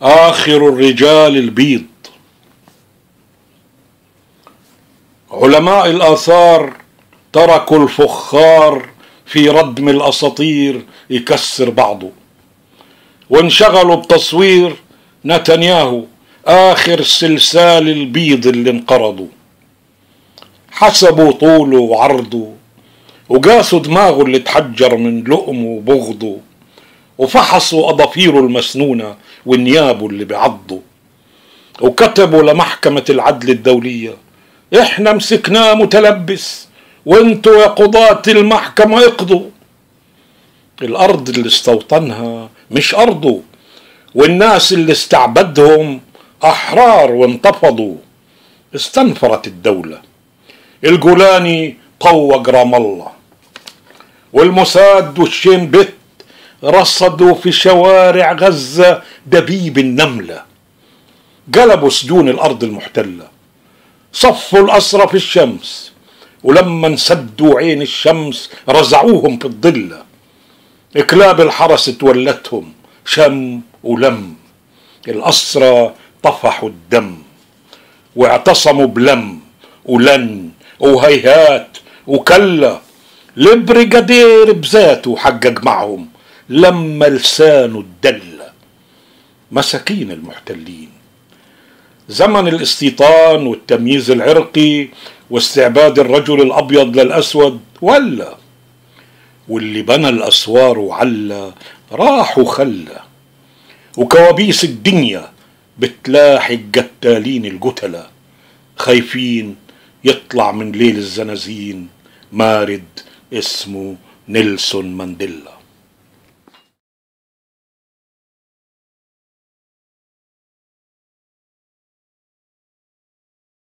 آخر الرجال البيض. علماء الآثار تركوا الفخار في ردم الأساطير يكسر بعضه، وانشغلوا بتصوير نتنياهو آخر سلسال البيض اللي انقرضوا. حسبوا طوله وعرضه، وقاسوا دماغه اللي اتحجر من لؤمه وبغضه، وفحصوا أظافيره المسنونة ونيابه اللي بعضه، وكتبوا لمحكمة العدل الدولية: احنا مسكناه متلبس، وانتوا يا قضاة المحكمة اقضوا. الأرض اللي استوطنها مش أرضه، والناس اللي استعبدهم أحرار وانتفضوا. استنفرت الدولة، الجولاني طوق رام الله، والموساد والشين بت رصدوا في شوارع غزة دبيب النملة. قلبوا سجون الأرض المحتلة، صفوا الأسرى في الشمس، ولما انسدوا عين الشمس رزعوهم في الظلة. كلاب الحرس تولتهم شم ولم، الأسرى طفحوا الدم، واعتصموا بلم ولن وهيهات وكلا. البريجادير بذاته حقق معهم لما لسانه الدلة. مساكين المحتلين، زمن الاستيطان والتمييز العرقي واستعباد الرجل الأبيض للأسود ولا، واللي بنى الأسوار وعلى راح وخلى. وكوابيس الدنيا بتلاحق قتالين القتلة، خايفين يطلع من ليل الزنازين مارد اسمه نيلسون مانديلا.